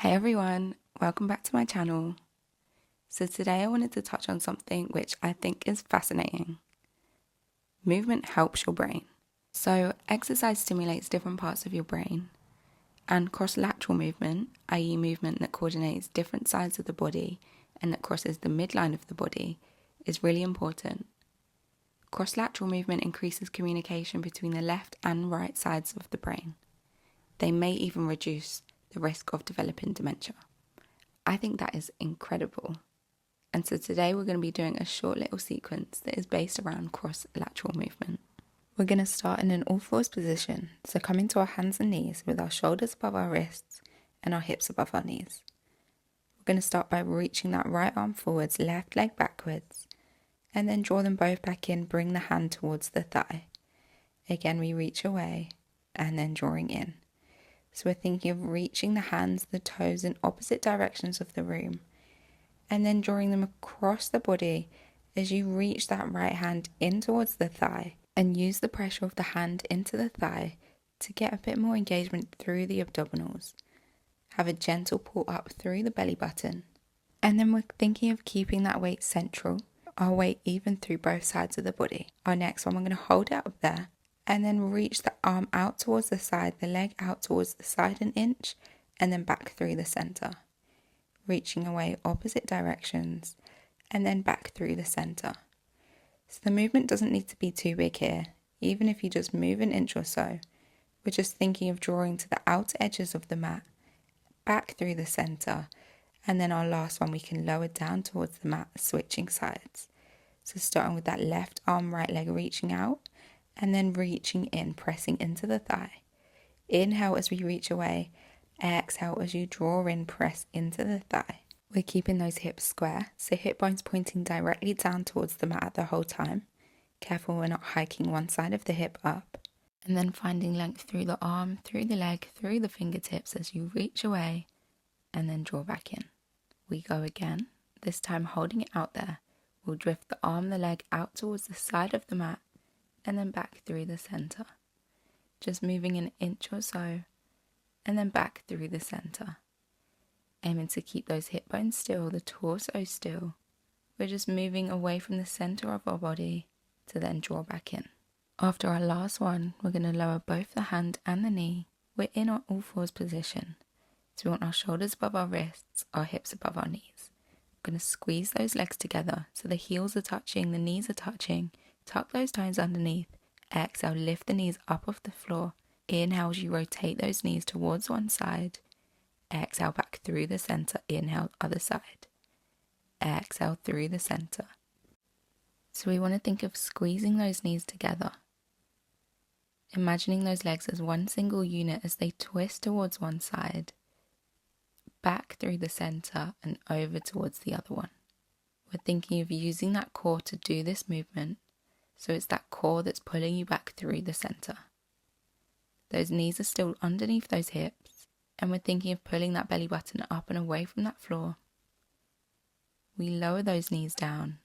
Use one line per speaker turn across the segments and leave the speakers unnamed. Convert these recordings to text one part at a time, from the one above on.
Hey everyone, welcome back to my channel. So today I wanted to touch on something which I think is fascinating. Movement helps your brain. So exercise stimulates different parts of your brain, and cross-lateral movement, i.e. movement that coordinates different sides of the body and that crosses the midline of the body, is really important. Cross-lateral movement increases communication between the left and right sides of the brain. They may even reduce the risk of developing dementia. I think that is incredible. And so today we're going to be doing a short little sequence that is based around cross-lateral movement. We're going to start in an all-fours position, so coming to our hands and knees with our shoulders above our wrists and our hips above our knees. We're going to start by reaching that right arm forwards, left leg backwards, and then draw them both back in, bring the hand towards the thigh. Again, we reach away and then drawing in. So we're thinking of reaching the hands, the toes in opposite directions of the room, and then drawing them across the body as you reach that right hand in towards the thigh and use the pressure of the hand into the thigh to get a bit more engagement through the abdominals. Have a gentle pull up through the belly button. And then we're thinking of keeping that weight central, our weight even through both sides of the body. Our next one, we're going to hold it up there and then reach the arm out towards the side, the leg out towards the side an inch, and then back through the center. Reaching away opposite directions, and then back through the center. So the movement doesn't need to be too big here, even if you just move an inch or so. We're just thinking of drawing to the outer edges of the mat, back through the center, and then our last one we can lower down towards the mat, switching sides. So starting with that left arm, right leg reaching out, and then reaching in, pressing into the thigh. Inhale as we reach away. Exhale as you draw in, press into the thigh. We're keeping those hips square, so hip bones pointing directly down towards the mat the whole time. Careful we're not hiking one side of the hip up. And then finding length through the arm, through the leg, through the fingertips as you reach away and then draw back in. We go again, this time holding it out there. We'll drift the arm, the leg out towards the side of the mat and then back through the center. Just moving an inch or so, and then back through the center. Aiming to keep those hip bones still, the torso still. We're just moving away from the center of our body to then draw back in. After our last one, we're going to lower both the hand and the knee. We're in our all fours position. So we want our shoulders above our wrists, our hips above our knees. We're going to squeeze those legs together so the heels are touching, the knees are touching. Tuck those toes underneath. Exhale, lift the knees up off the floor. Inhale as you rotate those knees towards one side. Exhale back through the center. Inhale, other side. Exhale through the center. So we want to think of squeezing those knees together. Imagining those legs as one single unit as they twist towards one side. Back through the center and over towards the other one. We're thinking of using that core to do this movement. So it's that core that's pulling you back through the center. Those knees are still underneath those hips, and we're thinking of pulling that belly button up and away from that floor. We lower those knees down.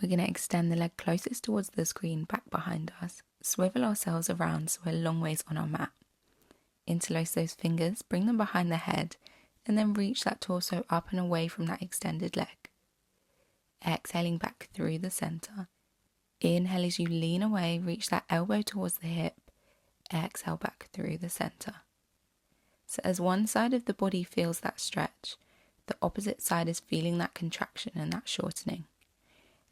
We're going to extend the leg closest towards the screen back behind us, swivel ourselves around so we're a long ways on our mat. Interlace those fingers, bring them behind the head, and then reach that torso up and away from that extended leg. Exhaling back through the center. Inhale as you lean away, reach that elbow towards the hip. Exhale back through the center. So as one side of the body feels that stretch, the opposite side is feeling that contraction and that shortening.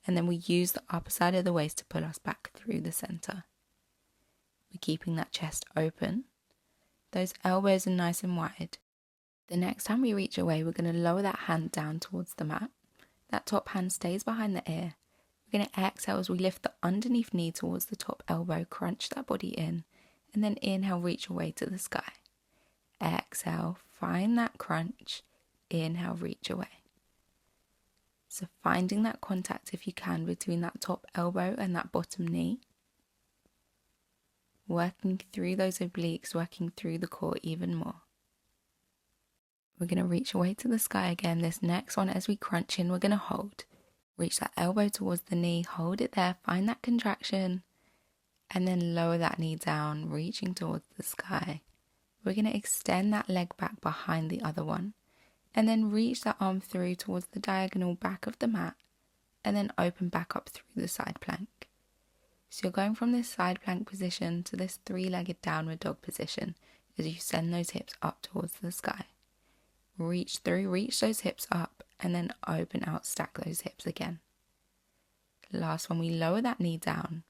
And then we use the upper side of the waist to pull us back through the center. We're keeping that chest open. Those elbows are nice and wide. The next time we reach away, we're going to lower that hand down towards the mat. That top hand stays behind the ear. We're going to exhale as we lift the underneath knee towards the top elbow, crunch that body in, and then inhale, reach away to the sky. Exhale, find that crunch, inhale, reach away. So finding that contact if you can between that top elbow and that bottom knee. Working through those obliques, working through the core even more. We're going to reach away to the sky again. This next one, as we crunch in, we're going to hold. Reach that elbow towards the knee, hold it there, find that contraction, and then lower that knee down, reaching towards the sky. We're going to extend that leg back behind the other one, and then reach that arm through towards the diagonal back of the mat, and then open back up through the side plank. So you're going from this side plank position to this three-legged downward dog position as you send those hips up towards the sky. Reach through, reach those hips up, and then open out, stack those hips again. Last one, we lower that knee down.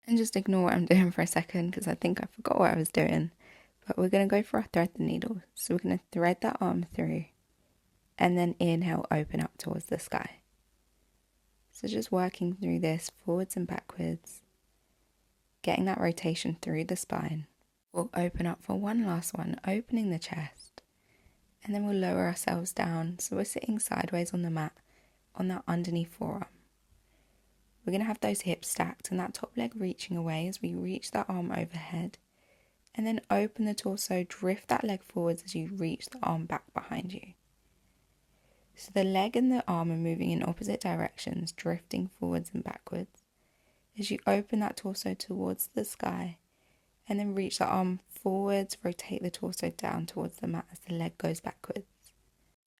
And just ignore what I'm doing for a second because I think I forgot what I was doing. But we're going to go for our thread the needle. So we're going to thread that arm through and then inhale, open up towards the sky. So just working through this forwards and backwards, getting that rotation through the spine. We'll open up for one last one, opening the chest. And then we'll lower ourselves down so we're sitting sideways on the mat on that underneath forearm. We're going to have those hips stacked and that top leg reaching away as we reach that arm overhead. And then open the torso, drift that leg forwards as you reach the arm back behind you. So the leg and the arm are moving in opposite directions, drifting forwards and backwards. As you open that torso towards the sky, and then reach the arm forwards, rotate the torso down towards the mat as the leg goes backwards.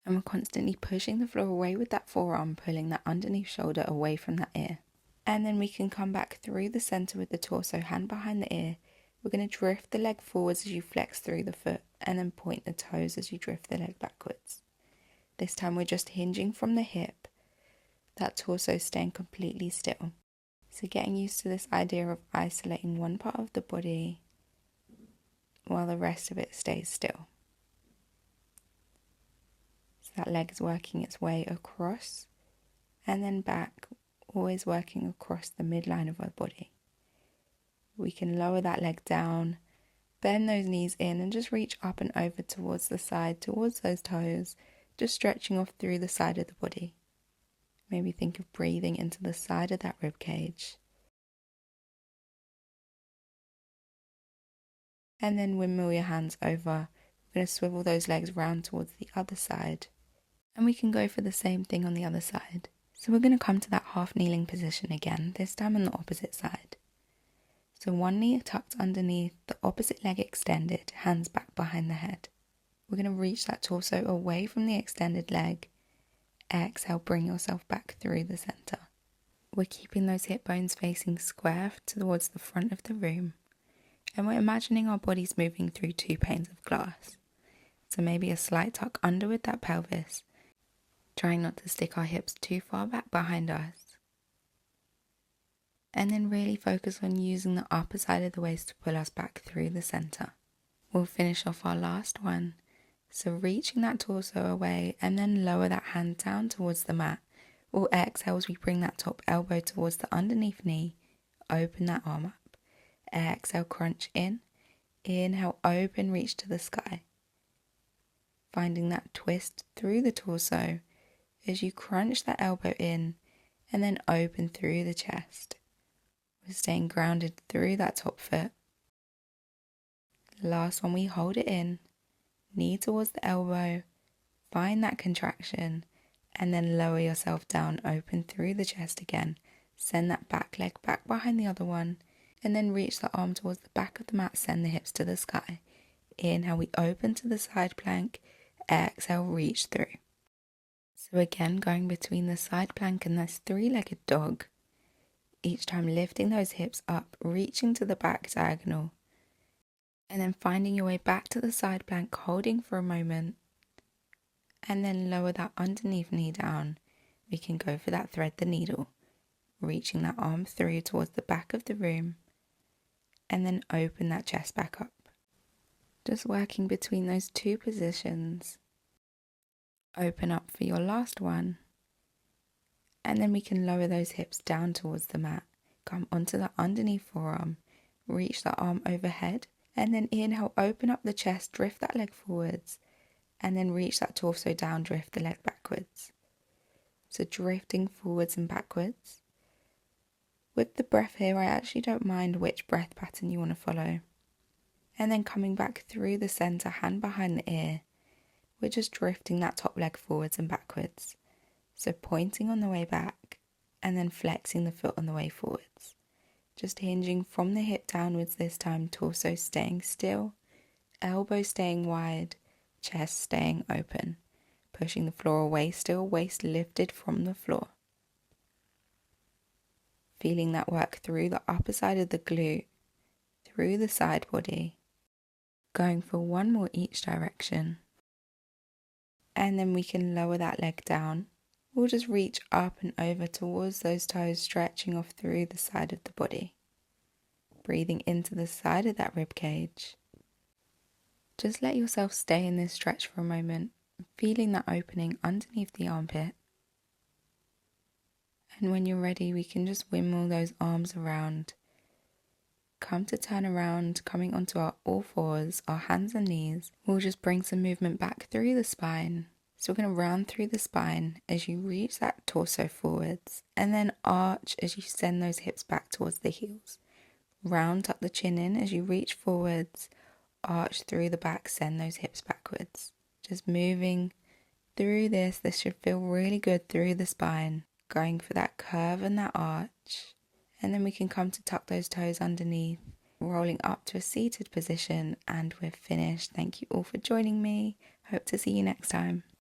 And we're constantly pushing the floor away with that forearm, pulling that underneath shoulder away from that ear. And then we can come back through the center with the torso, hand behind the ear. We're going to drift the leg forwards as you flex through the foot, and then point the toes as you drift the leg backwards. This time we're just hinging from the hip, that torso staying completely still. So getting used to this idea of isolating one part of the body while the rest of it stays still. So that leg is working its way across and then back, always working across the midline of our body. We can lower that leg down, bend those knees in and just reach up and over towards the side, towards those toes, just stretching off through the side of the body. Maybe think of breathing into the side of that rib cage. And then windmill your hands over. We're going to swivel those legs round towards the other side. And we can go for the same thing on the other side. So we're going to come to that half kneeling position again, this time on the opposite side. So one knee tucked underneath, the opposite leg extended, hands back behind the head. We're going to reach that torso away from the extended leg. Exhale, bring yourself back through the center. We're keeping those hip bones facing square towards the front of the room. And we're imagining our bodies moving through two panes of glass. So maybe a slight tuck under with that pelvis, trying not to stick our hips too far back behind us. And then really focus on using the upper side of the waist to pull us back through the center. We'll finish off our last one. So reaching that torso away and then lower that hand down towards the mat. We'll exhale as we bring that top elbow towards the underneath knee. Open that arm up. Exhale, crunch in. Inhale, open, reach to the sky. Finding that twist through the torso as you crunch that elbow in and then open through the chest. We're staying grounded through that top foot. Last one, we hold it in, knee towards the elbow, find that contraction, and then lower yourself down, open through the chest again. Send that back leg back behind the other one, and then reach the arm towards the back of the mat, send the hips to the sky. Inhale, we open to the side plank, exhale, reach through. So again, going between the side plank and this three-legged dog, each time lifting those hips up, reaching to the back diagonal, and then finding your way back to the side plank, holding for a moment, and then lower that underneath knee down. We can go for that thread the needle, reaching that arm through towards the back of the room, and then open that chest back up. Just working between those two positions. Open up for your last one. And then we can lower those hips down towards the mat. Come onto the underneath forearm. Reach the arm overhead. And then inhale, open up the chest, drift that leg forwards. And then reach that torso down, drift the leg backwards. So drifting forwards and backwards. With the breath here, I actually don't mind which breath pattern you want to follow. And then coming back through the center, hand behind the ear. We're just drifting that top leg forwards and backwards. So pointing on the way back and then flexing the foot on the way forwards. Just hinging from the hip downwards this time, torso staying still, elbows staying wide, chest staying open, pushing the floor away still, waist lifted from the floor. Feeling that work through the upper side of the glute, through the side body. Going for one more each direction. And then we can lower that leg down. We'll just reach up and over towards those toes, stretching off through the side of the body. Breathing into the side of that rib cage. Just let yourself stay in this stretch for a moment, feeling that opening underneath the armpit. And when you're ready, we can just wimble those arms around. Come to turn around, coming onto our all fours, our hands and knees. We'll just bring some movement back through the spine. So we're going to round through the spine as you reach that torso forwards, and then arch as you send those hips back towards the heels. Round up the chin in as you reach forwards, arch through the back, send those hips backwards. Just moving through this should feel really good through the spine, going for that curve and that arch. And then we can come to tuck those toes underneath, rolling up to a seated position, and we're finished. Thank you all for joining me. Hope to see you next time.